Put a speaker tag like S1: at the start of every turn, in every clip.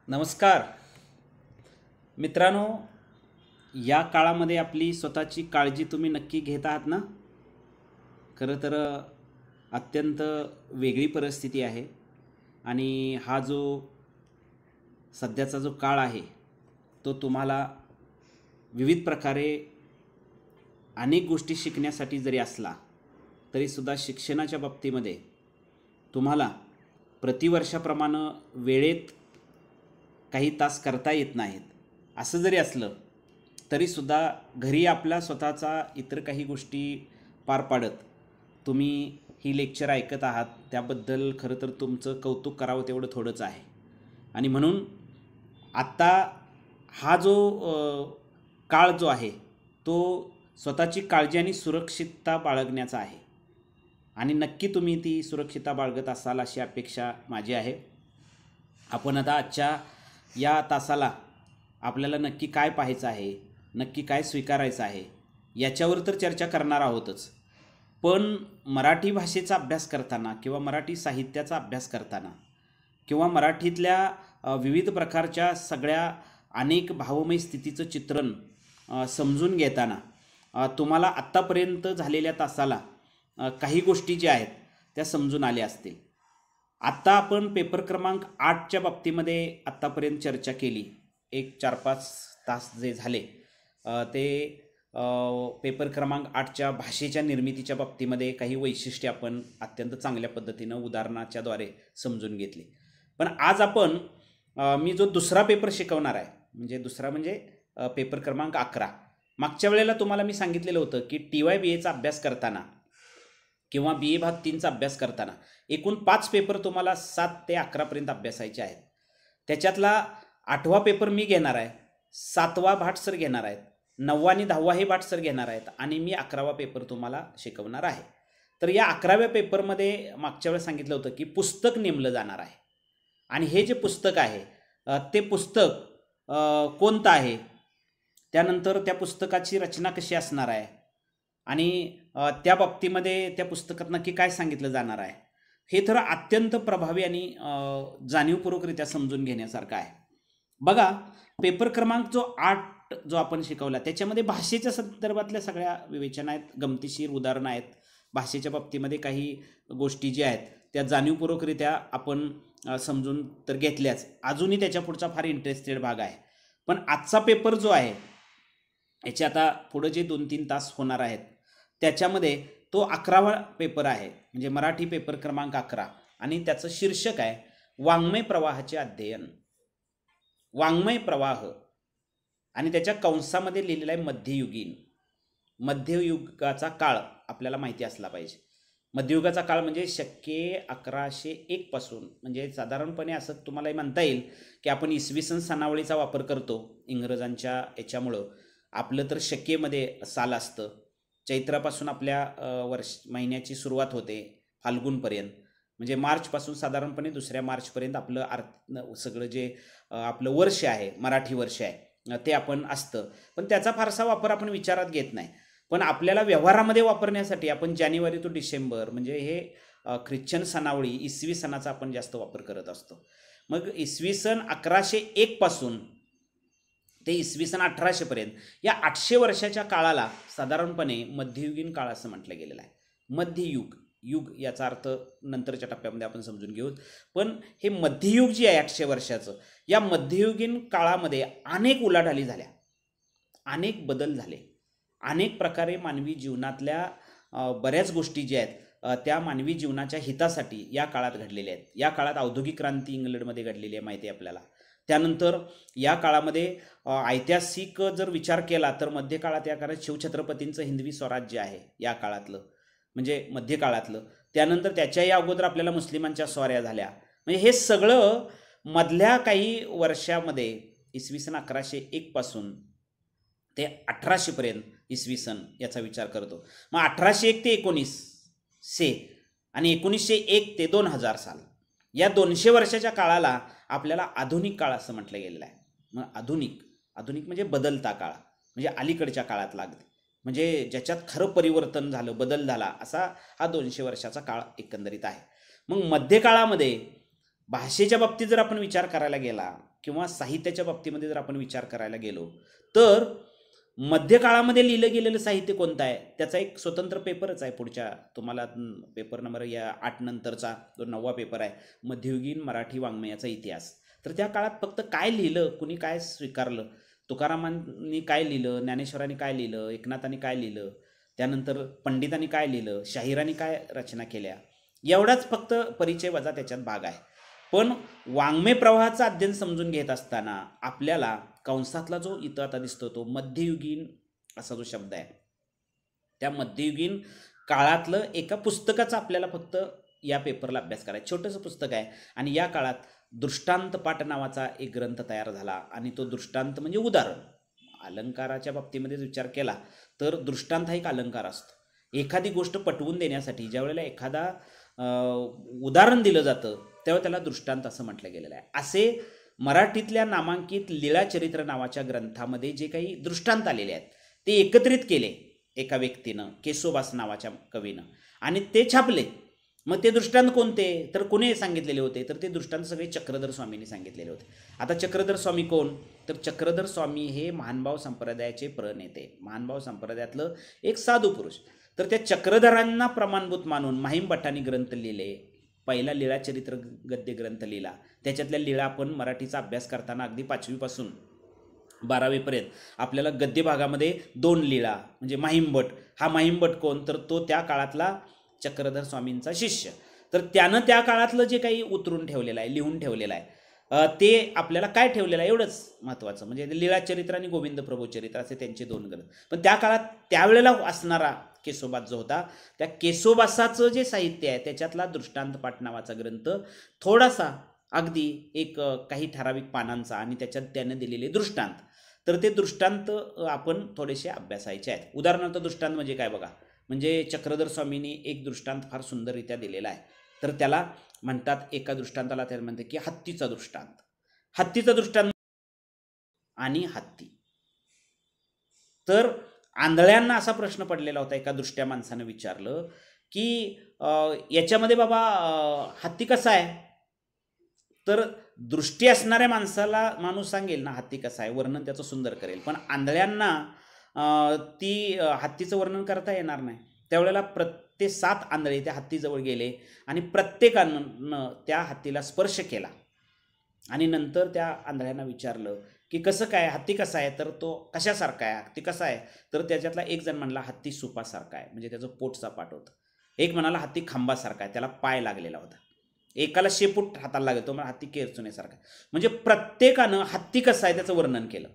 S1: नमस्कार मित्रांनो, या काळामध्ये आपली स्वतःची काळजी तुम्ही नक्की घेत आहात ना? खरं तर अत्यंत वेगळी परिस्थिती आहे आणि हा जो सध्याचा जो काळ आहे तो तुम्हाला विविध प्रकारे अनेक गोष्टी शिकण्यासाठी जरी असला तरीसुद्धा शिक्षणाच्या बाबतीमध्ये तुम्हाला प्रतिवर्षाप्रमाणे वेळेत काही तास करता येत नाहीत. असं जरी असलं तरीसुद्धा घरी आपल्या स्वतःचा इतर काही गोष्टी पार पाडत तुम्ही ही लेक्चर ऐकत आहात, त्याबद्दल खरं तर तुमचं कौतुक करावं तेवढं थोडंच आहे. आणि म्हणून आत्ता हा जो काळ जो आहे तो स्वतःची काळजी आणि सुरक्षितता बाळगण्याचा आहे आणि नक्की तुम्ही ती सुरक्षितता बाळगत असाल अशी अपेक्षा माझी आहे. आपण आता आजच्या या तासाला आपल्याला नक्की काय पाहायचं आहे, नक्की काय स्वीकारायचं आहे याच्यावर तर चर्चा करणार आहोतच. पण मराठी भाषेचा अभ्यास करताना किंवा मराठी साहित्याचा अभ्यास करताना किंवा मराठीतल्या विविध प्रकारच्या सगळ्या अनेक भावमय स्थितीचं चित्रण समजून घेताना तुम्हाला आत्तापर्यंत झालेल्या तासाला काही गोष्टी ज्या आहेत त्या समजून आल्या असतील. आत्ता आपण पेपर क्रमांक 8च्या बाबतीमध्ये आत्तापर्यंत चर्चा केली. एक 4-5 तास जे झाले ते पेपर क्रमांक 8च्या भाषेच्या निर्मितीच्या बाबतीमध्ये काही वैशिष्ट्ये आपण अत्यंत चांगल्या पद्धतीनं उदाहरणाच्याद्वारे समजून घेतली. पण आज आपण मी जो दुसरा पेपर शिकवणार आहे म्हणजे पेपर क्रमांक 11. मागच्या वेळेला तुम्हाला मी सांगितलेलं होतं की TYBAचा अभ्यास करताना किंवा BA भाग 3चा अभ्यास करताना एकूण 5 पेपर तुम्हाला 7 ते 11पर्यंत अभ्यासायचे आहेत. त्याच्यातला 8वा पेपर मी घेणार आहे, 7वा भाट सर घेणार आहेत, 9वा आणि 10वा हे भाट सर घेणार आहेत आणि मी 11वा पेपर तुम्हाला शिकवणार आहे. तर या 11व्या पेपरमध्ये मागच्या वेळेस सांगितलं होतं की पुस्तक नेमलं जाणार आहे आणि हे जे पुस्तक आहे ते पुस्तक कोणतं आहे, त्यानंतर त्या पुस्तकाची रचना कशी असणार आहे आणि त्या बाबतीमध्ये त्या पुस्तकात नक्की काय सांगितलं जाणार आहे हे तर अत्यंत प्रभावी आणि जाणीवपूर्वकरित्या समजून घेण्यासारखं आहे. बघा, पेपर क्रमांक जो 8 जो आपण शिकवला त्याच्यामध्ये भाषेच्या संदर्भातल्या सगळ्या विवेचना आहेत, गमतीशीर उदाहरणं आहेत. भाषेच्या बाबतीमध्ये काही गोष्टी ज्या आहेत त्या जाणीवपूर्वकरित्या आपण समजून तर घेतल्याच. अजूनही त्याच्या पुढचा फार इंटरेस्टेड भाग आहे. पण आजचा पेपर जो आहे याचे आता पुढं जे 2-3 तास होणार आहेत त्याच्यामध्ये तो 11वा पेपर आहे, म्हणजे मराठी पेपर क्रमांक 11 आणि त्याचं शीर्षक आहे वाङ्मय प्रवाहाचे अध्ययन. वाङ्मय प्रवाह आणि त्याच्या कंसामध्ये लिहिलेला आहे मध्ययुगीन. मध्ययुगाचा काळ आपल्याला माहिती असला पाहिजे. मध्ययुगाचा काळ म्हणजे शके 1101 पासून, म्हणजे साधारणपणे असं तुम्हाला म्हणता येईल की आपण इसवी सन सनावळीचा वापर करतो इंग्रजांच्या याच्यामुळं. आपलं तर शकेमध्ये साल असतं. चैत्रापासून आपल्या महिन्याची सुरुवात होते फाल्गुनपर्यंत, म्हणजे मार्चपासून साधारणपणे 2 मार्चपर्यंत आपलं सगळं जे आपलं वर्ष आहे, मराठी वर्ष आहे ते आपण असतं. पण त्याचा फारसा वापर आपण विचारात घेत नाही. पण आपल्याला व्यवहारामध्ये वापरण्यासाठी आपण जानेवारी ते डिसेंबर म्हणजे हे ख्रिश्चन सणावळी इसवी सणाचा आपण जास्त वापर करत असतो. मग इसवी सन 1101 पासून ते इसवी सन 1800पर्यंत या 800 वर्षाच्या काळाला साधारणपणे मध्ययुगीन काळ असं म्हटलं गेलेलं आहे. मध्ययुग, युग याचा अर्थ नंतरच्या टप्प्यामध्ये आपण समजून घेऊ. पण हे मध्ययुग जे आहे 800 वर्षाचं, या मध्ययुगीन काळामध्ये अनेक उलाढाली झाल्या, अनेक बदल झाले, अनेक प्रकारे मानवी जीवनातल्या बऱ्याच गोष्टी ज्या आहेत त्या मानवी जीवनाच्या हितासाठी या काळात घडलेल्या आहेत. या काळात औद्योगिक क्रांती इंग्लंडमध्ये घडलेली आहे, माहिती आहे आपल्याला. त्यानंतर या काळामध्ये ऐतिहासिक जर विचार केला तर मध्य काळात या काळात शिवछत्रपतींचं हिंदवी स्वराज्य आहे या काळातलं, म्हणजे मध्य काळातलं. त्यानंतर त्याच्याही अगोदर आपल्याला मुस्लिमांच्या स्वाऱ्या झाल्या. म्हणजे हे सगळं मधल्या काही वर्षामध्ये इसवी सन 1101 पासून ते 1800पर्यंत इसवी सन याचा विचार करतो. मग 1801 ते 1900 आणि 1901 ते 2000 साल या 200 वर्षाच्या काळाला आपल्याला आधुनिक काळ असं म्हटलं गेलेलं आहे. मग आधुनिक म्हणजे बदलता काळ, म्हणजे अलीकडच्या काळात लागते, म्हणजे ज्याच्यात खरं परिवर्तन झालं, बदल झाला, असा हा 200 वर्षाचा काळ एकंदरीत आहे. मग मध्यकाळामध्ये भाषेच्या बाबतीत जर आपण विचार करायला गेला किंवा साहित्याच्या बाबतीमध्ये जर आपण विचार करायला गेलो तर मध्यकाळामध्ये लिहिलं गेलेलं साहित्य कोणतं आहे त्याचा एक स्वतंत्र पेपरच आहे. पुढच्या तुम्हाला पेपर नंबर या 8 नंतरचा जो 9वा पेपर आहे, मध्ययुगीन मराठी वाङ्मयाचा इतिहास. तर त्या काळात फक्त काय लिहिलं, कुणी काय स्वीकारलं, तुकारामांनी काय लिहिलं, ज्ञानेश्वरांनी काय लिहिलं, एकनाथांनी काय लिहिलं, त्यानंतर पंडितांनी काय लिहिलं, शाहिरांनी काय रचना केल्या, एवढाच फक्त परिचय वजा त्याच्यात भाग आहे. पण वाङ्मय प्रवाहाचं अध्ययन समजून घेत असताना आपल्याला कंसातला जो इथं आता दिसतो तो मध्ययुगीन असा जो शब्द आहे, त्या मध्ययुगीन काळातलं एका पुस्तकाचा आपल्याला फक्त या पेपरला अभ्यास करायचा. छोटंसं पुस्तक आहे आणि या काळात दृष्टांत पाठ नावाचा एक ग्रंथ तयार झाला आणि तो दृष्टांत म्हणजे उदाहरण. अलंकाराच्या बाबतीमध्ये विचार केला तर दृष्टांत हा एक अलंकार असतो. एखादी गोष्ट पटवून देण्यासाठी ज्या वेळेला एखादा उदाहरण दिलं जातं तेव्हा त्याला दृष्टांत असं म्हटलं गेलेलं आहे. असे मराठीतल्या नामांकित लीळाचरित्र नावाच्या ग्रंथामध्ये जे काही दृष्टांत आलेले आहेत ते एकत्रित केले एका व्यक्तीनं, केसोबास नावाच्या कवीनं, आणि ते छापले. मग ते दृष्टांत कोणते तर कोणी सांगितलेले होते तर ते दृष्टांत सगळे चक्रधर स्वामींनी सांगितलेले होते. आता चक्रधर स्वामी कोण तर चक्रधर स्वामी हे महानुभाव संप्रदायाचे प्रणेते, महानुभाव संप्रदायातलं एक साधू पुरुष. तर त्या चक्रधरांना प्रमाणभूत मानून माहीम भट्टांनी ग्रंथ लिहिले. पहिला लीळाचरित्र गद्य ग्रंथ लिहिला. त्याच्यातल्या लीळा आपण मराठीचा अभ्यास करताना अगदी 5वी पासून 12वी पर्यंत आपल्याला गद्य भागामध्ये 2 लीळा म्हणजे माहीमभट. हा माहीमभट कोण तर तो त्या काळातला चक्रधर स्वामींचा शिष्य. तर त्यानं त्या काळातलं जे काही उतरून ठेवलेलं आहे, लिहून ठेवलेलं आहे, ते आपल्याला काय ठेवलेलं आहे एवढंच महत्त्वाचं. म्हणजे लीळाचरित्र आणि गोविंद प्रभू चरित्र असे त्यांचे 2 ग्रंथ. पण त्या काळात त्यावेळेला असणारा केसोबास जो होता त्या केसोबासाचं जे साहित्य आहे त्याच्यातला दृष्टांत पाठ नावाचा ग्रंथ थोडासा अगदी एक काही ठराविक पानांचा आणि त्याच्यात त्याने दिलेले दृष्टांत. तर ते दृष्टांत आपण थोडेसे अभ्यासायचे आहेत. उदाहरणार्थ दृष्टांत म्हणजे काय बघा, म्हणजे चक्रधर स्वामींनी एक दृष्टांत फार सुंदररित्या दिलेला आहे. तर त्याला म्हणतात, एका दृष्टांताला त्याला म्हणते की हत्तीचा दृष्टांत. हत्तीचा दृष्टांत आणि हत्ती. तर आंधळ्यांना असा प्रश्न पडलेला होता, एका दृष्ट्या माणसानं विचारलं की याच्यामध्ये बाबा हत्ती कसा आहे. तर दृष्टी असणाऱ्या माणसाला माणूस सांगेल ना हत्ती कसा आहे, वर्णन त्याचं सुंदर करेल. पण आंधळ्यांना ती हत्तीचं वर्णन करता येणार नाही. त्यावेळेला प्रत्येक 7 आंधळे त्या हत्तीजवळ गेले आणि प्रत्येकानं त्या हत्तीला स्पर्श केला आणि नंतर त्या आंधळ्यांना विचारलं की कसं काय, हत्ती कसा आहे. तर तो कशासारखा आहे, हत्ती कसा आहे. तर त्याच्यातला एक जण म्हणला हत्ती सुपासारखा आहे, म्हणजे त्याचं पोट सपाट होतं. एक म्हणाला हत्ती खांबासारखा आहे, त्याला पाय लागलेला होता. एकाला शेपूट हाताला लागतो म्हणजे हत्ती केरचुनेसारखा. म्हणजे प्रत्येकानं हत्ती कसा आहे त्याचं वर्णन केलं.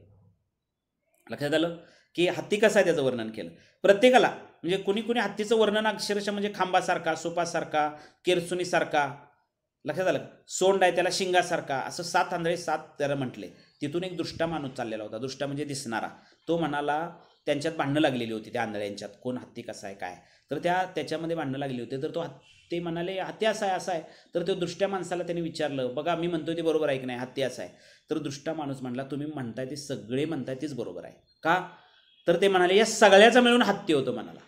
S1: लक्षात आलं की हत्ती कसा आहे त्याचं वर्णन केलं प्रत्येकाला. म्हणजे कुणी कुणी हत्तीचं वर्णन अक्षरशः म्हणजे खांबासारखा, सोपासारखा, केरचुनीसारखा. लक्षात आलं. सोंड आहे त्याला शिंगासारखा. असं 7 आंधळे 7 त्याला म्हटले. तिथून एक दृष्टा माणूस चाललेला होता. दृष्टा म्हणजे दिसणारा. तो म्हणाला, त्यांच्यात भांडणं लागलेली होती त्या आंधळ्यांच्यात, कोण हत्ती कसा आहे काय. तर त्याच्यामध्ये भांडणं लागली होती. तर ते म्हणाले हत्ती असा आहे असा आहे. तर तो दृष्ट्या माणसाला त्यांनी विचारलं, बघा मी म्हणतोय ते बरोबर आहे की नाही, हत्ती असा आहे. तर दृष्टा माणूस म्हणला, तुम्ही म्हणताय ते सगळे म्हणताय तेच बरोबर आहे का. तर ते म्हणाले या सगळ्याचा मिळून हत्ती होतो म्हणाला.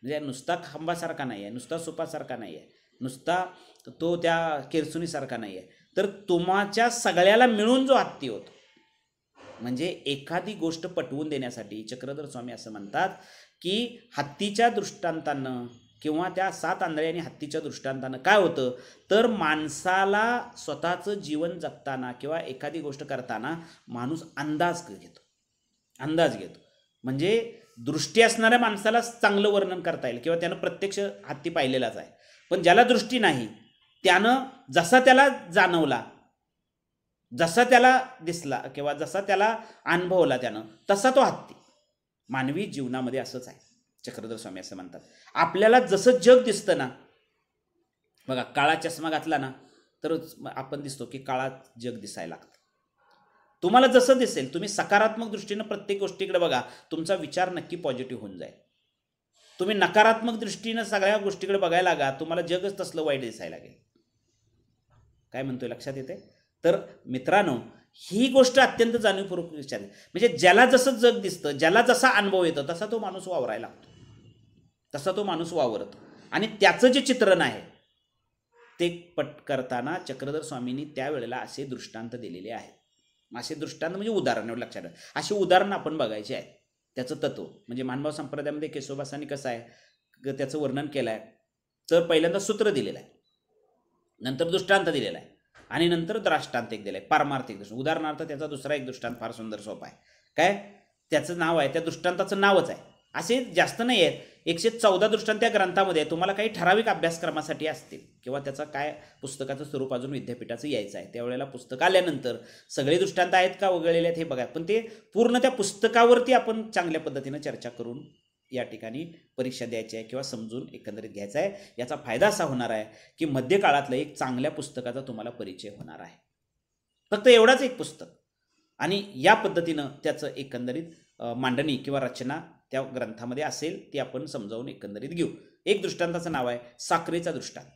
S1: म्हणजे नुसता खांबासारखा नाही आहे, नुसता सोपासारखा नाही आहे, नुसता तो त्या केरसुनीसारखा नाही आहे. तर तुमच्या सगळ्याला मिळून जो हत्ती होतो. म्हणजे एखादी गोष्ट पटवून देण्यासाठी चक्रधर स्वामी असं म्हणतात की हत्तीच्या दृष्टांतानं किंवा त्या 7 आंधळ्यांनी हत्तीच्या दृष्टांतानं काय होतं तर माणसाला स्वतःचं जीवन जगताना किंवा एखादी गोष्ट करताना माणूस अंदाज घेतो. म्हणजे दृष्टी असणाऱ्या माणसाला चांगलं वर्णन करता येईल किंवा त्यानं प्रत्यक्ष हत्ती पाहिलेलाच आहे. पण ज्याला दृष्टी नाही त्यानं जसा त्याला जाणवला, जसा त्याला दिसला किंवा जसा त्याला अनुभवला त्यानं तसा तो हत्ती. मानवी जीवनामध्ये असंच आहे. चक्रधर स्वामी असं म्हणतात, आपल्याला जसं जग दिसतं ना, बघा काळा चष्मा घातला ना तर आपण दिसतो की काळात जग दिसायला लागतं. तुम्हाला जसं दिसेल, तुम्ही सकारात्मक दृष्टीनं प्रत्येक गोष्टीकडे बघा, तुमचा विचार नक्की पॉझिटिव्ह होऊन जाईल. तुम्ही नकारात्मक दृष्टीनं सगळ्या गोष्टीकडे बघायला लागा, तुम्हाला जगच तसलं वाईट दिसायला लागेल. काय म्हणतोय लक्षात येते. तर मित्रांनो, ही गोष्ट अत्यंत जाणीवपूर्वक विचारली. म्हणजे ज्याला जसं जग दिसतं, ज्याला जसा अनुभव येतो तसा तो माणूस वावरायला लागतो, तसा तो माणूस वावरतो. आणि त्याचं जे चित्रण आहे ते करताना चक्रधर स्वामींनी त्यावेळेला असे दृष्टांत दिलेले आहेत. असे दृष्टांत म्हणजे उदाहरण लक्षात ठेवा. अशी उदाहरणं आपण बघायची आहेत. त्याचं तत्व म्हणजे महानुभाव संप्रदायामध्ये केशवभासांनी कसं आहे त्याचं वर्णन केलं आहे. तर पहिल्यांदा सूत्र दिलेलं आहे, नंतर दृष्टांत दिलेला आहे आणि नंतर द्राष्टांत एक दिला आहे, पारमार्थिक दृष्टांत. उदाहरणार्थ त्याचा दुसरा एक दृष्टांत फार सुंदर सोपा आहे. काय त्याचं नाव आहे, त्या दृष्टांताचं नावच आहे. असे जास्त नाही आहेत, 114 दृष्टांत त्या ग्रंथामध्ये. तुम्हाला काही ठराविक अभ्यासक्रमासाठी असतील किंवा त्याचं काय पुस्तकाचं स्वरूप अजून विद्यापीठाचं यायचं आहे, त्यावेळेला पुस्तक आल्यानंतर सगळे दृष्टांत आहेत का वगळलेले आहेत हे बघा. पण ते पूर्ण त्या पुस्तकावरती आपण चांगल्या पद्धतीनं चर्चा करून या ठिकाणी परीक्षा द्यायची आहे किंवा समजून एकंदरीत घ्यायचा आहे. याचा फायदा असा होणार आहे की मध्यकाळातलं एक चांगल्या पुस्तकाचा तुम्हाला परिचय होणार आहे. फक्त एवढाच एक पुस्तक आणि या पद्धतीनं त्याचं एकंदरीत मांडणी किंवा रचना त्या ग्रंथामध्ये असेल ती आपण समजावून एकंदरीत घेऊ. एक दृष्टांताचं नाव आहे साखरेचा दृष्टांत.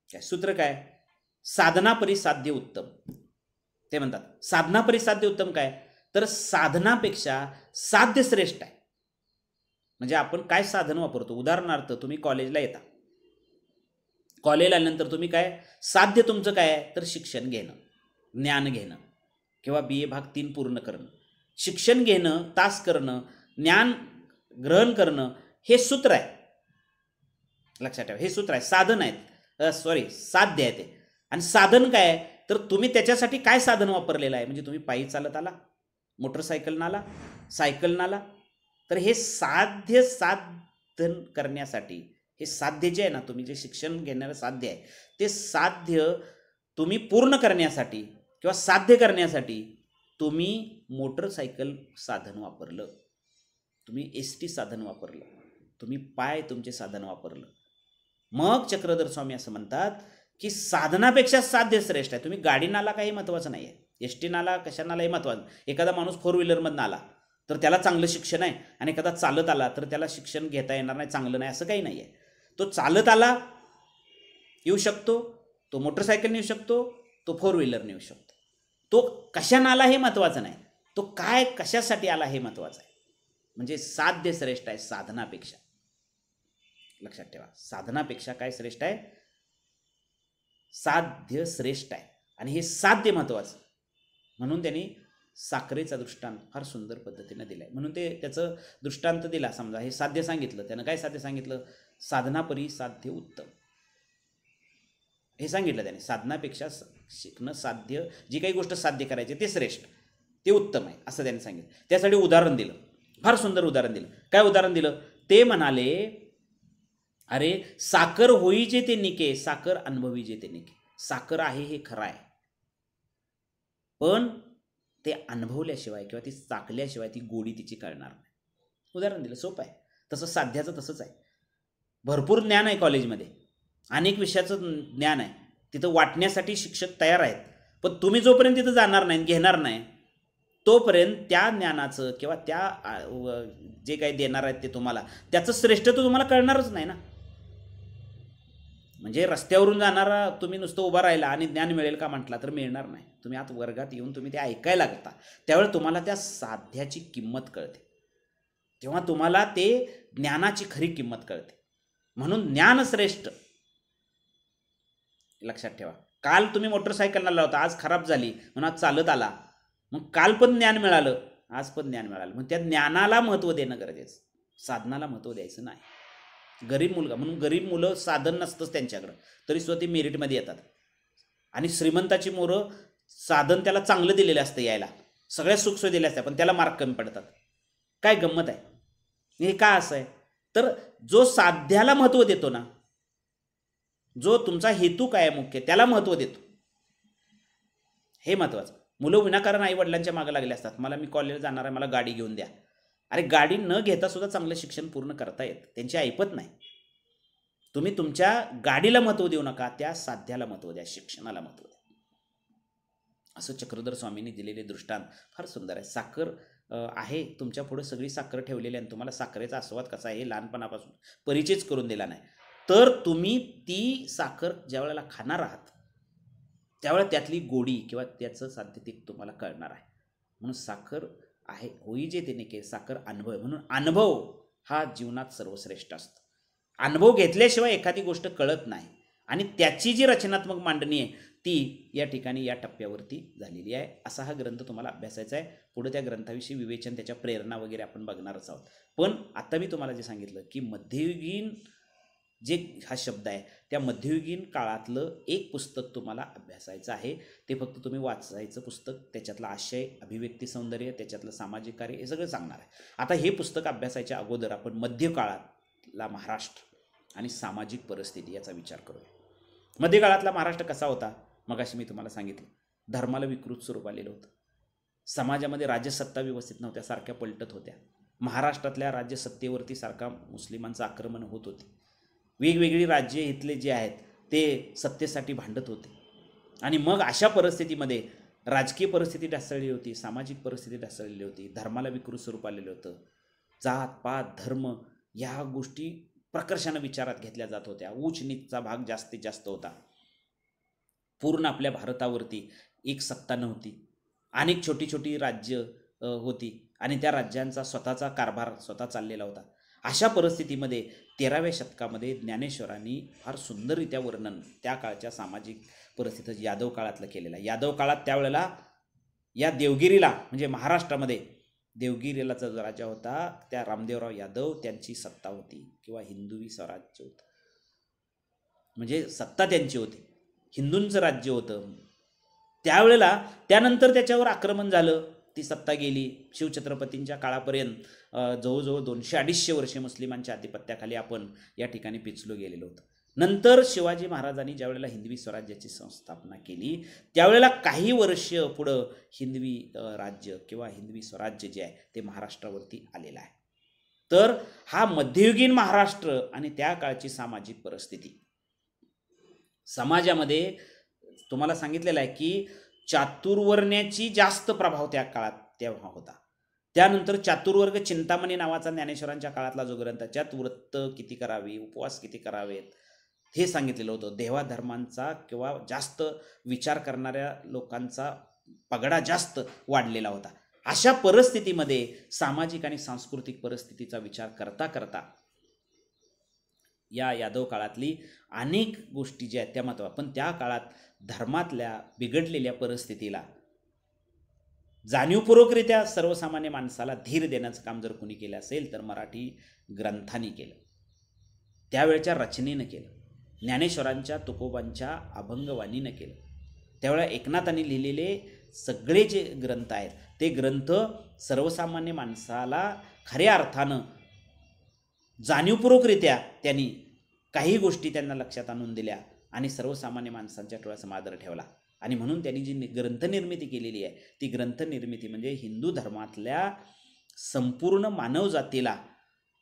S1: काय सूत्र काय, साधना परिसाध्य उत्तम. ते म्हणतात साधना परिसाध्य उत्तम काय, तर साधनापेक्षा साध्य श्रेष्ठ आहे. म्हणजे आपण काय साधन वापरतो. उदाहरणार्थ तुम्ही कॉलेजला येता, कॉलेजला आल्यानंतर तुम्ही काय साध्य तुमचं काय आहे, तर शिक्षण घेणं, ज्ञान घेणं किंवा BA भाग 3 पूर्ण करणं. शिक्षण घेणं, तास करणं, ज्ञान ग्रहण करणं हे सूत्र आहे. लक्षात ठेवा, हे सूत्र आहे. साधन आहेत, साध्य आहे ते. आणि साधन काय आहे, तर तुम्ही त्याच्यासाठी काय साधन वापरलेलं आहे. म्हणजे तुम्ही पायी चालत आला, मोटरसायकलनं आला, सायकलनं आला, तर हे साध्य साधन करण्यासाठी, हे साध्य जे आहे ना, तुम्ही जे शिक्षण घेणारं साध्य आहे ते साध्य तुम्ही पूर्ण करण्यासाठी किंवा साध्य करण्यासाठी तुम्ही मोटरसायकल साधन वापरलं, तुम्ही ST साधन वापरलं, तुम्ही पाय तुमचे साधन वापरलं. मग चक्रधर स्वामी असं म्हणतात की साधनापेक्षा साध्य श्रेष्ठ आहे. तुम्ही गाडीनाला काही महत्त्वाचं नाही आहे, ST नाला कशानालाही महत्त्वाचं. एखादा माणूस 4 व्हीलरमधनं आला तर त्याला चांगलं शिक्षण आहे आणि एखादा चालत आला तर त्याला शिक्षण घेता येणार नाही, चांगलं नाही, असं काही नाही आहे. तो चालत आला येऊ शकतो, तो मोटरसायकलने येऊ शकतो, तो 4 व्हीलरने येऊ शकतो. तो कशानं आला हे महत्त्वाचं नाही, तो काय कशासाठी आला हे महत्त्वाचं आहे. म्हणजे साध्य श्रेष्ठ आहे साधनापेक्षा. लक्षात ठेवा, साधनापेक्षा काय श्रेष्ठ आहे, साध्य श्रेष्ठ आहे. आणि हे साध्य महत्त्वाचं, म्हणून त्यांनी साखरेचा दृष्टांत फार सुंदर पद्धतीने दिलाय. म्हणून ते त्याचं दृष्टांत दिला. समजा हे साध्य सांगितलं, त्यानं काय साध्य सांगितलं, साधनापरी साध्य उत्तम हे सांगितलं त्याने. साधनापेक्षा शिकणं साध्य, जी काही गोष्ट साध्य करायची ते श्रेष्ठ, ते उत्तम आहे असं त्याने सांगितलं. त्यासाठी उदाहरण दिलं, फार सुंदर उदाहरण दिलं. काय उदाहरण दिलं, ते म्हणाले अरे साखर होई जे ते निके, साखर अनुभवी जे ते निके. साखर आहे हे खरं आहे, पण ते अनुभवल्याशिवाय किंवा ती चाकल्याशिवाय ती गोडी तिची कळणार नाही. उदाहरण दिलं, सोपं आहे. तसं साध्याचं तसंच आहे. भरपूर ज्ञान आहे कॉलेजमध्ये, अनेक विषयाचं ज्ञान आहे, तिथं वाटण्यासाठी शिक्षक तयार आहेत. पण तुम्ही जोपर्यंत तिथं जाणार नाही, घेणार नाही, तोपर्यंत त्या ज्ञानाचं किंवा त्या जे काही देणार आहेत ते तुम्हाला, त्याचं श्रेष्ठत्व तुम्हाला कळणारच नाही ना. म्हणजे रस्त्यावरून जाणारा तुम्ही नुसतं उभा राहिला आणि ज्ञान मिळेल का म्हटला तर मिळणार नाही. तुम्ही आत वर्गात येऊन तुम्ही ते ऐकायला लागता, त्यावेळेस तुम्हाला त्या साध्याची किंमत कळते, तेव्हा तुम्हाला ते ज्ञानाची खरी किंमत कळते. म्हणून ज्ञान श्रेष्ठ. लक्षात ठेवा, काल तुम्ही मोटरसायकलला आला होता, आज खराब झाली म्हणून आज चालत आला, मग काल पण ज्ञान मिळालं, आज पण ज्ञान मिळालं. मग त्या ज्ञानाला महत्त्व देणं गरजेचं, साधनाला महत्त्व द्यायचं नाही. गरीब मुलगा म्हणून, गरीब मुलं साधन नसतंच त्यांच्याकडं, तरी सुद्धा ती मेरिटमध्ये येतात. आणि श्रीमंताची मुलं साधन त्याला चांगलं दिलेलं असतं, यायला सगळ्या सुखसोयी दिल्या असतात, पण त्याला मार्क कमी पडतात. काय गंमत आहे हे, का असं आहे, तर जो साध्याला महत्त्व देतो ना, जो तुमचा हेतू काय आहे मुख्य, त्याला महत्त्व देतो, हे महत्त्वाचं. मुलं विनाकारण आई वडिलांच्या मागे लागले असतात, मला मी कॉलेजला जाणार आहे, मला गाडी घेऊन द्या. अरे गाडी न घेता सुद्धा चांगलं शिक्षण पूर्ण करता येतं, त्यांची ऐपत नाही. तुम्ही तुमच्या गाडीला महत्त्व देऊ नका, त्या साध्याला महत्त्व द्या, शिक्षणाला महत्त्व द्या. असं चक्रधर स्वामींनी दिलेले दृष्टांत फार सुंदर आहे. साखर आहे तुमच्या पुढे, सगळी साखर ठेवलेली आहे, तुम्हाला साखरेचा आस्वाद कसा आहे हे लहानपणापासून परिचयच करून दिला नाही, तर तुम्ही ती साखर ज्या वेळेला खाणार आहात त्यावेळेला त्यातली गोडी किंवा त्याचं साध्य ते तुम्हाला कळणार आहे. म्हणून साखर आहे होई जे ते निके, साखर अनुभव. म्हणून अनुभव हा जीवनात सर्वश्रेष्ठ असतो. अनुभव घेतल्याशिवाय एखादी गोष्ट कळत नाही. आणि त्याची जी रचनात्मक मांडणी आहे ती या ठिकाणी या टप्प्यावरती झालेली आहे. असा हा ग्रंथ तुम्हाला अभ्यासायचा आहे. पुढे त्या ग्रंथाविषयी विवेचन, त्याच्या प्रेरणा वगैरे आपण बघणारच आहोत. पण आता मी तुम्हाला जे सांगितलं की मध्ययुगीन जे हा शब्द आहे त्या मध्ययुगीन काळातलं एक पुस्तक तुम्हाला अभ्यासायचं आहे. ते फक्त तुम्ही वाचायचं पुस्तक, त्याच्यातला आशय, अभिव्यक्ती सौंदर्य, त्याच्यातलं सामाजिक कार्य हे सगळं सांगणार आहे. आता हे पुस्तक अभ्यासायच्या अगोदर आपण मध्यकाळातला महाराष्ट्र आणि सामाजिक परिस्थिती याचा विचार करूया. मध्यकाळातला महाराष्ट्र कसा होता? मगाशी मी तुम्हाला सांगितलं, धर्माला विकृत स्वरूप आलेलं होतं. समाजामध्ये राज्यसत्ता व्यवस्थित नव्हत्या, सारख्या पलटत होत्या. महाराष्ट्रातल्या राज्यसत्तेवरती सारखा मुस्लिमांचं आक्रमण होत होते. वेगवेगळी राज्ये इथले जे आहेत ते सत्तेसाठी भांडत होते. आणि मग अशा परिस्थितीमध्ये राजकीय परिस्थिती ढासळली होती, सामाजिक परिस्थिती ढासळलेली होती, धर्माला विकृत स्वरूप आलेलं होतं. जात पात धर्म या गोष्टी प्रकर्षानं विचारात घेतल्या जात होत्या. उच्च नीचचा भाग जास्तीत जास्त होता. पूर्ण आपल्या भारतावरती एक सत्ता नव्हती. अनेक छोटी छोटी राज्य होती आणि त्या राज्यांचा स्वतःचा कारभार स्वतः चाललेला होता. अशा परिस्थितीमध्ये 13व्या शतकामध्ये ज्ञानेश्वरांनी फार सुंदररित्या वर्णन त्या काळच्या सामाजिक परिस्थितीचं यादव काळातलं केलेलं आहे. यादव काळात त्यावेळेला या देवगिरीला म्हणजे महाराष्ट्रामध्ये देवगिरीला जो राजा होता त्या रामदेवराव यादव त्यांची सत्ता होती किंवा हिंदवी स्वराज्य होतं. म्हणजे सत्ता त्यांची होती, हिंदूंचं राज्य होतं. त्यावेळेला त्यानंतर त्याच्यावर आक्रमण झालं, ती सत्ता गेली. शिवछत्रपतींच्या काळापर्यंत जवळजवळ 200-250 वर्षे मुस्लिमांच्या आधिपत्याखाली आपण या ठिकाणी पिचलो गेलेलो होतो. नंतर शिवाजी महाराजांनी ज्यावेळेला हिंदवी स्वराज्याची संस्थापना केली त्यावेळेला काही वर्ष पुढं हिंदवी राज्य किंवा हिंदवी स्वराज्य जे आहे ते महाराष्ट्रावरती आलेलं आहे. तर हा मध्ययुगीन महाराष्ट्र आणि त्या काळची सामाजिक परिस्थिती, समाजामध्ये तुम्हाला सांगितलेलं आहे की चातुर्वर्ण्याची जास्त प्रभाव त्या काळात तेव्हा होता. त्यानंतर चातुर्वर्ग चिंतामणी नावाचा ज्ञानेश्वरांच्या काळातला जो ग्रंथ, त्यात व्रत किती करावी, उपवास किती करावेत हे सांगितलेलं होतं. देवाधर्मांचा किंवा जास्त विचार करणाऱ्या लोकांचा पगडा जास्त वाढलेला होता. अशा परिस्थितीमध्ये सामाजिक आणि सांस्कृतिक परिस्थितीचा विचार करता करता या यादव काळातली अनेक गोष्टी ज्या आहेत त्या महत्त्वाच्या. पण त्या काळात धर्मातल्या बिघडलेल्या परिस्थितीला जाणीवपूर्वकरित्या सर्वसामान्य माणसाला धीर देण्याचं काम जर कोणी केलं असेल तर मराठी ग्रंथांनी केलं, त्यावेळच्या रचनेनं केलं, ज्ञानेश्वरांच्या तुकोबांच्या अभंगवाणीनं केलं. त्यावेळेला एकनाथांनी लिहिलेले सगळे जे ग्रंथ आहेत ते ग्रंथ सर्वसामान्य माणसाला खऱ्या अर्थानं जाणीवपूर्वकरित्या त्यांनी काही गोष्टी त्यांना लक्षात आणून दिल्या आणि सर्वसामान्य माणसांच्या डोळ्यासमोर आदर ठेवला. आणि म्हणून त्यांनी जी ग्रंथनिर्मिती केलेली आहे ती ग्रंथनिर्मिती म्हणजे हिंदू धर्मातल्या संपूर्ण मानवजातीला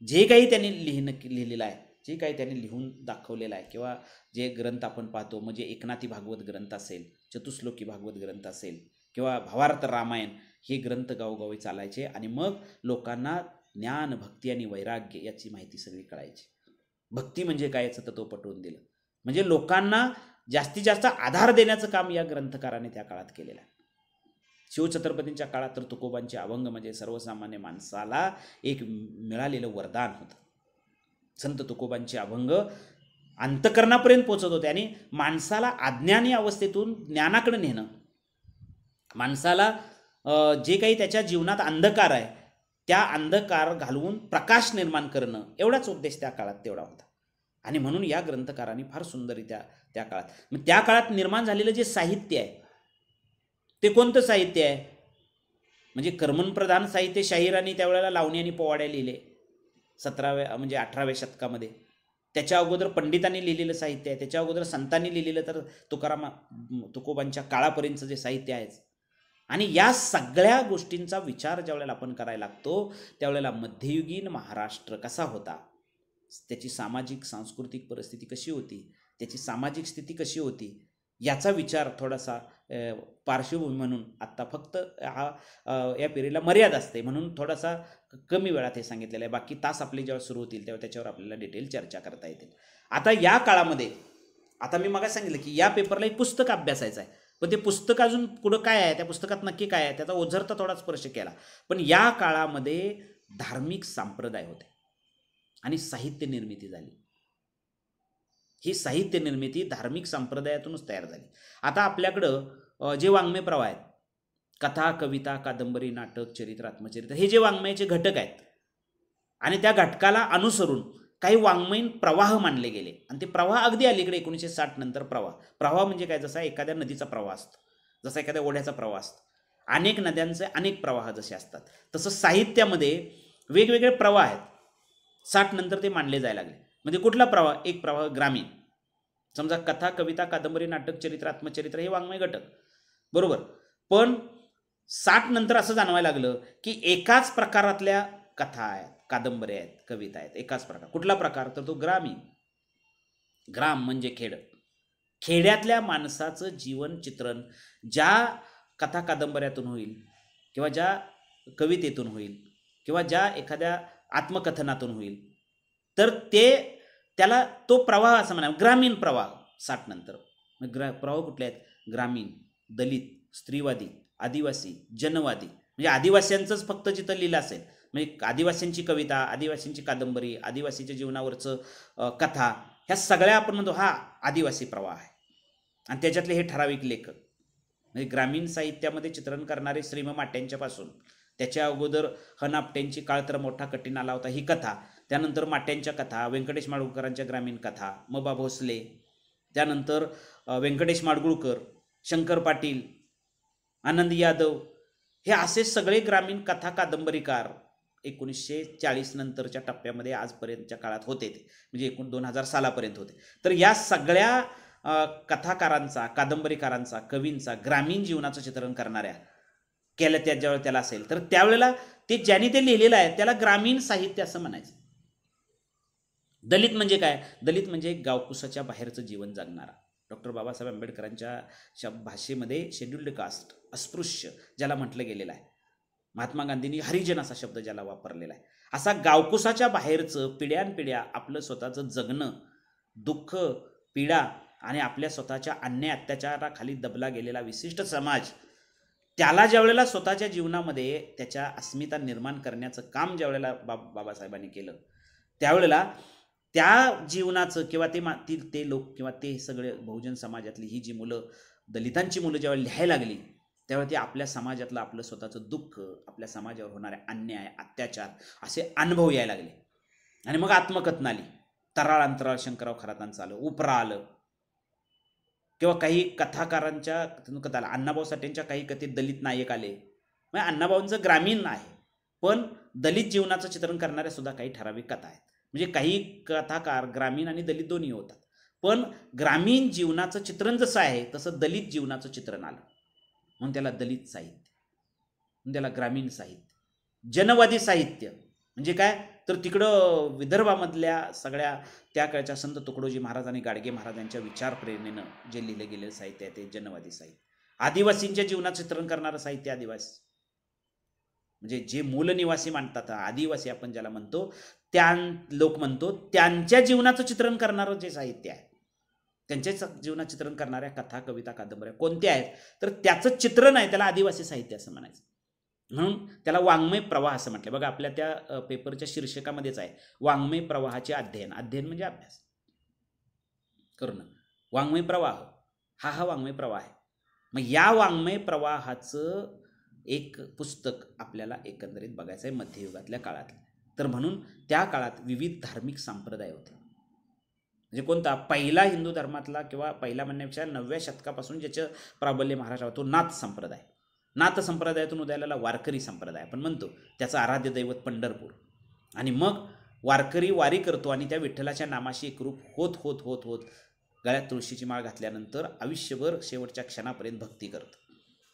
S1: जे काही त्यांनी लिहिलेलं आहे, जे काही त्यांनी लिहून दाखवलेलं आहे किंवा जे ग्रंथ आपण पाहतो म्हणजे एकनाथी भागवत ग्रंथ असेल, चतुश्लोकी भागवत ग्रंथ असेल किंवा भावार्थ रामायण, हे ग्रंथ गावोगावी चालायचे आणि मग लोकांना ज्ञान, भक्ती आणि वैराग्य याची माहिती सगळी कळायची. भक्ती म्हणजे काय याचं तत्व पटवून दिलं. म्हणजे लोकांना जास्तीत जास्त आधार देण्याचं काम या ग्रंथकाराने त्या काळात केलेलं आहे. शिवछत्रपतींच्या काळात तर तुकोबांचे अभंग म्हणजे सर्वसामान्य माणसाला एक मिळालेलं वरदान होतं. संत तुकोबांचे अभंग अंतकरणापर्यंत पोचत होते आणि माणसाला अज्ञानी अवस्थेतून ज्ञानाकडे नेणं, माणसाला जे काही त्याच्या जीवनात अंधकार आहे त्या अंधकार घालवून प्रकाश निर्माण करणं, एवढाच उद्देश त्या काळात तेवढा होता. आणि म्हणून या ग्रंथकारांनी फार सुंदररित्या त्या काळात, मग त्या काळात निर्माण झालेलं जे साहित्य आहे ते कोणतं साहित्य आहे? म्हणजे कर्मणप्रधान साहित्य शाहिरांनी त्यावेळेला लावणी आणि पोवाड्या लिहिले 17व्या म्हणजे 18व्या शतकामध्ये. त्याच्या अगोदर पंडितांनी लिहिलेलं साहित्य आहे, त्याच्या अगोदर संतांनी लिहिलेलं तर तुकोबांच्या काळापर्यंतचं जे साहित्य आहे. आणि या सगळ्या गोष्टींचा विचार ज्यावेळेला आपण करायला लागतो त्यावेळेला मध्ययुगीन महाराष्ट्र कसा होता, त्याची सामाजिक सांस्कृतिक परिस्थिती कशी होती, त्याची सामाजिक स्थिती कशी होती, याचा विचार थोडासा पार्श्वभूमी म्हणून आत्ता फक्त या पिरियडला मर्यादा असते म्हणून थोडासा कमी वेळात हे सांगितलेलं आहे. बाकी तास आपले जेव्हा सुरू होतील तेव्हा त्याच्यावर आपल्याला डिटेल चर्चा करता येतील. आता या काळामध्ये, आता मी मग सांगितलं की या पेपरला एक पुस्तक अभ्यासायचं आहे, पण ते पुस्तक अजून पुढं काय आहे, त्या पुस्तकात नक्की काय आहे त्याचा ओझरता थोडा स्पर्श केला. पण या काळामध्ये धार्मिक संप्रदाय होते आणि साहित्य निर्मिती झाली. ही साहित्य निर्मिती धार्मिक संप्रदायातूनच तयार झाली. आता आपल्याकडं जे वाङ्मय प्रवाह आहेत, कथा, कविता, कादंबरी, नाटक, चरित्र, आत्मचरित्र, हे जे वाङ्मयाचे घटक आहेत आणि त्या घटकाला अनुसरून काही वाङ्मयीन प्रवाह मानले गेले. आणि ते प्रवाह अगदी अलीकडे 1960 नंतर प्रवाह म्हणजे काय, जसा एखाद्या नदीचा प्रवाह असतो, जसा एखाद्या ओढ्याचा प्रवाह असतो, अनेक नद्यांचे अनेक प्रवाह जसे असतात, तसं साहित्यामध्ये वेगवेगळे प्रवाह आहेत. 60 नंतर ते मानले जायला लागले. म्हणजे कुठला प्रवाह? एक प्रवाह ग्रामीण. समजा कथा, कविता, कादंबरी, नाटक, चरित्र, आत्मचरित्र हे वाङ्मय घटक, बरोबर. पण 60 नंतर असं जाणवायला लागलं की एकाच प्रकारातल्या कथा आहेत, कादंबऱ्या आहेत, कविता आहेत, एकाच प्रकार. कुठला प्रकार? तर तो ग्रामीण. ग्राम म्हणजे खेड. खेड्यातल्या माणसाचं जीवन चित्रण ज्या कथा कादंबऱ्यातून होईल किंवा ज्या कवितेतून होईल किंवा ज्या एखाद्या आत्मकथनातून होईल, तर त्याला तो प्रवाह असं म्हणा, ग्रामीण प्रवाह. 60 नंतर प्रवाह कुठले आहेत? ग्रामीण, दलित, स्त्रीवादी, आदिवासी, जनवादी. म्हणजे आदिवासींचंच फक्त जिथं लिहिलं असेल, म्हणजे आदिवासींची कविता, आदिवासींची कादंबरी, आदिवासीच्या जीवनावरचं कथा, ह्या सगळ्या आपण म्हणतो हा आदिवासी प्रवाह आहे. आणि त्याच्यातले हे ठराविक लेखक म्हणजे ग्रामीण साहित्यामध्ये चित्रण करणारे श्रीम माट्यांच्यापासून, त्याच्या अगोदर हनापट्यांची काळ तर मोठा कठीण आला होता ही कथा, त्यानंतर माट्यांच्या कथा, व्यंकटेश माडगुळकरांच्या ग्रामीण कथा, मबा भोसले, त्यानंतर व्यंकटेश माडगुळकर, शंकर पाटील, आनंद यादव, हे असे सगळे ग्रामीण कथा कादंबरीकार 1940 नंतरच्या टप्प्यामध्ये आजपर्यंतच्या काळात होते ते, म्हणजे एकूण 2000 सालापर्यंत होते. तर या सगळ्या कथाकारांचा, कादंबरीकारांचा, कवींचा ग्रामीण जीवनाचं चित्रण करणाऱ्या केलं ज्यावेळेला त्याला असेल, तर त्यावेळेला ते ज्यांनी ते लिहिलेलं आहे त्याला ग्रामीण साहित्य असं म्हणायचं. दलित म्हणजे काय? दलित म्हणजे गावकुसाच्या बाहेरचं जीवन जगणारा. डॉक्टर बाबासाहेब आंबेडकरांच्या भाषेमध्ये शेड्युल्ड कास्ट, अस्पृश्य ज्याला म्हटलं गेलेलं आहे. महात्मा गांधींनी हरिजन असा शब्द ज्याला वापरलेला आहे. असा गावकुसाच्या बाहेरचं पिढ्यानपिढ्या आपलं स्वतःचं जगणं, दुःख, पीडा आणि आपल्या स्वतःच्या अन्याय अत्याचाराखाली दबला गेलेला विशिष्ट समाज, त्याला ज्यावेळेला स्वतःच्या जीवनामध्ये त्याच्या अस्मिता निर्माण करण्याचं काम ज्यावेळेला बाबासाहेबांनी केलं, त्यावेळेला त्या जीवनाचं किंवा ते लोक किंवा ते सगळे बहुजन समाजातली ही जी मुलं, दलितांची मुलं ज्यावेळेला लिहायला लागली, त्यावेळेला ते आपल्या समाजातलं आपलं स्वतःचं दुःख, आपल्या समाजावर होणारे अन्याय, अत्याचार असे अनुभव यायला लागले. आणि मग आत्मकथन आली. तराळ अंतराळ शंकरराव खरातांचं आलं, उपरा आलं, किंवा काही कथाकारांच्या कथा आल्या. अण्णाभाऊ साठेंच्या काही कथेत दलित नायक आले. म्हणजे अण्णाभाऊंचं ग्रामीण आहे, पण दलित जीवनाचं चित्रण करणाऱ्या सुद्धा काही ठराविक कथा आहेत. म्हणजे काही कथाकार ग्रामीण आणि दलित दोन्ही होतात, पण ग्रामीण जीवनाचं चित्रण जसं आहे तसं दलित जीवनाचं चित्रण आलं, म्हणून त्याला दलित साहित्य, म्हणून त्याला ग्रामीण साहित्य. जनवादी साहित्य म्हणजे काय? तर तिकडं विदर्भामधल्या सगळ्या त्या काळच्या संत तुकडोजी महाराज आणि गाडगे महाराजांच्या विचार प्रेरणेनं जे लिहिलं गेलेलं साहित्य आहे ते जनवादी साहित्य. आदिवासींच्या जीवनाचं चित्रण करणारं साहित्य आदिवासी, म्हणजे जे मूल निवासी मानतात, आदिवासी आपण ज्याला म्हणतो, लोक म्हणतो, त्यांच्या जीवनाचं चित्रण करणारं जे साहित्य आहे, त्यांच्या जीवनाचं चित्रण करणाऱ्या कथा, कविता, कादंबऱ्या कोणत्या आहेत, तर त्याचं चित्रण आहे, त्याला आदिवासी साहित्य असं म्हणायचं. म्हणून त्याला वाङ्मय प्रवाह असं म्हटलं. बघा आपल्या त्या पेपरच्या शीर्षकामध्येच आहे, वाङ्मय प्रवाहाचे अध्ययन. अध्ययन म्हणजे अभ्यास करणं. वाङ्मय प्रवाह हा वाङ्मय प्रवाह आहे. मग या वाङ्मय प्रवाहाचं एक पुस्तक आपल्याला एकंदरीत बघायचं आहे मध्ययुगातल्या काळात. तर म्हणून त्या काळात विविध धार्मिक संप्रदाय होते. म्हणजे कोणता? पहिला हिंदू धर्मातला किंवा पहिला म्हणण्यापेक्षा 9व्या शतकापासून ज्याचं प्राबल्य महाराष्ट्रात, तो नाथ संप्रदाय. नाथ संप्रदायातून उदयाला वारकरी संप्रदाय आपण म्हणतो, त्याचं आराध्य दैवत पंढरपूर. आणि मग वारकरी वारी करतो आणि त्या विठ्ठलाच्या नामाशी एकरूप होत होत होत होत गळ्यात तुळशीची माळ घातल्यानंतर आयुष्यभर शेवटच्या क्षणापर्यंत भक्ती करतो.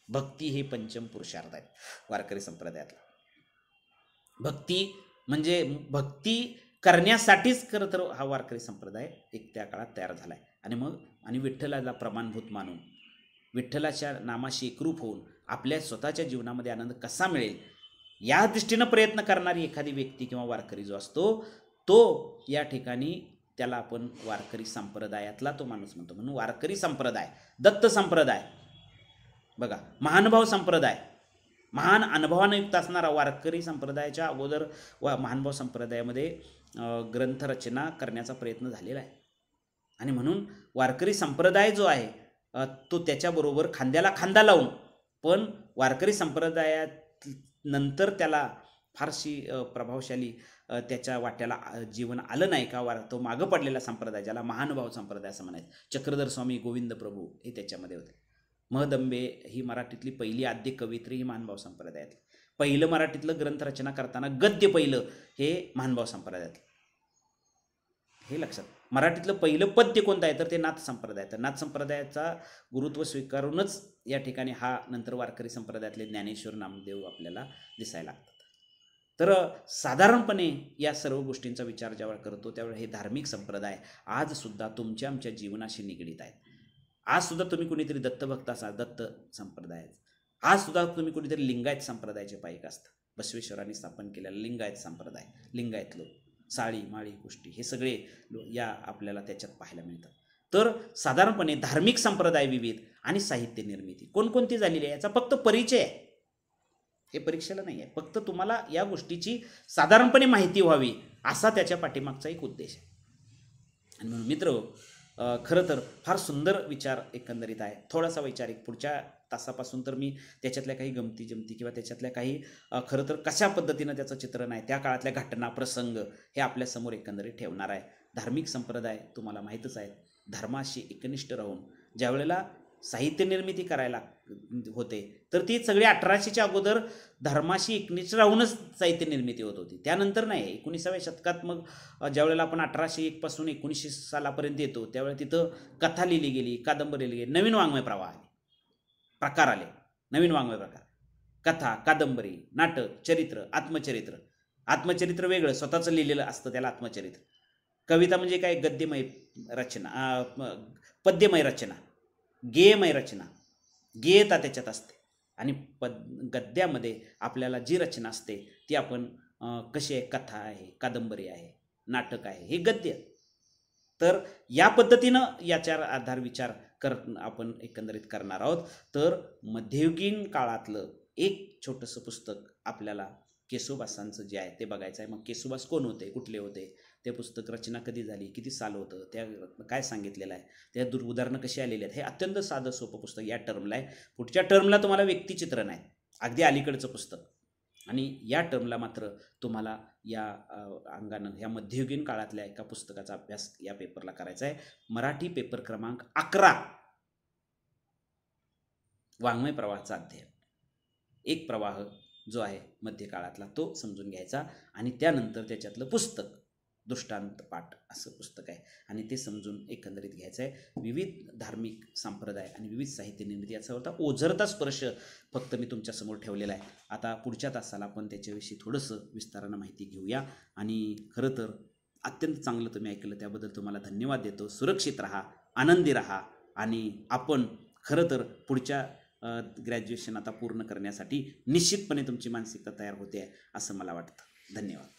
S1: भक्ती हे पंचम पुरुषार्थ आहेत वारकरी संप्रदायातला. भक्ती म्हणजे भक्ती करण्यासाठीच खरं तर हा वारकरी संप्रदाय एक त्या काळात तयार झाला आहे. आणि मग विठ्ठलाला प्रमाणभूत मानून विठ्ठलाच्या नामाशी एकरूप होऊन आपल्या स्वतःच्या जीवनामध्ये आनंद कसा मिळेल या दृष्टीनं प्रयत्न करणारी एखादी व्यक्ती किंवा वारकरी जो असतो, तो या ठिकाणी त्याला आपण वारकरी संप्रदायातला तो माणूस म्हणतो. म्हणून वारकरी संप्रदाय, दत्त संप्रदाय, बघा महानुभाव संप्रदाय, महान अनुभवानं युक्त असणारा वारकरी संप्रदायाच्या अगोदर महानुभाव संप्रदायामध्ये ग्रंथरचना करण्याचा प्रयत्न झालेला आहे. आणि म्हणून वारकरी संप्रदाय जो आहे तो त्याच्याबरोबर खांद्याला खांदा लावून, पण वारकरी संप्रदायात नंतर त्याला फारशी प्रभावशाली त्याच्या वाट्याला जीवन आलं नाही का, तो मागं पडलेला संप्रदाय, ज्याला महानुभाव संप्रदाय असं म्हणायचं, चक्रधर स्वामी, गोविंद प्रभू हे त्याच्यामध्ये होते. महदंबे ही मराठीतली पहिली आद्य कवयित्री ही महानुभाव संप्रदायातली. पहिलं मराठीतलं ग्रंथरचना करताना गद्य पहिलं हे महानुभाव संप्रदायातलं, हे लक्षात. मराठीतलं पहिलं पद्य कोणतं आहे तर ते नाथ संप्रदायाचं. नाथ संप्रदायाचा गुरुत्व स्वीकारूनच या ठिकाणी हा नंतर वारकरी संप्रदायातले ज्ञानेश्वर नामदेव आपल्याला दिसायला लागतात. तर साधारणपणे या सर्व गोष्टींचा विचार ज्यावेळेला करतो त्यावेळेला हे धार्मिक संप्रदाय आजसुद्धा तुमच्या आमच्या जीवनाशी निगडीत आहेत. आजसुद्धा तुम्ही कुणीतरी दत्तभक्त असाल, दत्त संप्रदायात. आजसुद्धा तुम्ही कुणीतरी लिंगायत संप्रदायाचे पायिक असता. बसवेश्वरांनी स्थापन केलेला लिंगायत संप्रदाय, लिंगायत लोक, साळी माळी गोष्टी हे सगळे या आपल्याला त्याच्यात पाहायला मिळतात. तर साधारणपणे धार्मिक संप्रदाय विविध आणि साहित्य निर्मिती कोणकोणती झालेली आहे याचा फक्त परिचय आहे, हे परीक्षेला नाही आहे. फक्त तुम्हाला या गोष्टीची साधारणपणे माहिती व्हावी असा त्याच्या पाठीमागचा एक उद्देश आहे. आणि म्हणून मित्र, खरं तर फार सुंदर विचार एकंदरीत आहे. थोडासा विचार एक पुढच्या तासापासून तर मी त्याच्यातल्या काही गमती जमती किंवा त्याच्यातल्या काही खरं तर कशा पद्धतीनं त्याचं चित्रण आहे, त्या काळातल्या घटना प्रसंग हे आपल्यासमोर एकंदरीत ठेवणार आहे. धार्मिक संप्रदाय तुम्हाला माहीतच आहेत, धर्माशी एकनिष्ठ राहून ज्या वेळेला साहित्य निर्मिती करायला होते तर ती सगळी 1800च्या अगोदर धर्माशी एकनिष्ठ राहूनच साहित्य निर्मिती होत होती. त्यानंतर नाही, 19व्या शतकात मग ज्यावेळेला आपण 1801 पासून 1900 सालापर्यंत येतो त्यावेळेला तिथं कथा लिहिली गेली, कादंबरी लिहिली गेली, नवीन वाङ्मय प्रवाह आले, प्रकार आले, नवीन वाङ्मय प्रकार, कथा, कादंबरी, नाटक, चरित्र, आत्मचरित्र. आत्मचरित्र वेगळं स्वतःचं लिहिलेलं असतं त्याला आत्मचरित्र. कविता म्हणजे काय, गद्यमय रचना, पद्यमय रचना, गेयमय रचना, गेयता त्याच्यात असते. आणि गद्यामध्ये आपल्याला जी रचना असते ती आपण कशी आहे, कथा आहे, कादंबरी आहे, नाटक आहे, हे गद्य. तर या पद्धतीनं याच्यावर आधार विचार आपण एकंदरीत करणार आहोत. तर मध्ययुगीन काळातलं एक छोटंसं पुस्तक आपल्याला केशवबासांचं जे आहे ते बघायचं आहे. मग केशवबास कोण होते, कुठले होते, ते पुस्तक रचना कधी झाली, किती साल होतं, त्या काय सांगितलेलं आहे, त्या उदाहरणं कशी आलेली आहेत, हे अत्यंत साधं सोपं पुस्तक या टर्मला आहे. पुढच्या टर्मला तुम्हाला व्यक्तिचित्रण आहे, अगदी अलीकडचं पुस्तक. आणि या टर्मला मात्र तुम्हाला या अंगानं या मध्ययुगीन काळातल्या एका पुस्तकाचा अभ्यास या पेपरला करायचा आहे. मराठी पेपर क्रमांक 11, वाङ्मय प्रवाहाचा अध्ययन. एक प्रवाह जो आहे मध्यकाळातला तो समजून घ्यायचा आणि त्यानंतर त्याच्यातलं पुस्तक दृष्टांत पाठ असं पुस्तक आहे आणि ते समजून एकंदरीत घ्यायचं आहे. विविध धार्मिक संप्रदाय आणि विविध साहित्य निर्मिती याचा होता ओझरता स्पर्श फक्त मी तुमच्यासमोर ठेवलेला आहे. आता पुढच्या तासाला आपण त्याच्याविषयी थोडंसं विस्तारानं माहिती घेऊया. आणि खरं तर अत्यंत चांगलं तुम्ही ऐकलं त्याबद्दल तुम्हाला धन्यवाद देतो. सुरक्षित राहा, आनंदी राहा आणि आपण खरं तर पुढच्या ग्रॅज्युएशन आता पूर्ण करण्यासाठी निश्चितपणे तुमची मानसिकता तयार होते आहे असं मला वाटतं. धन्यवाद.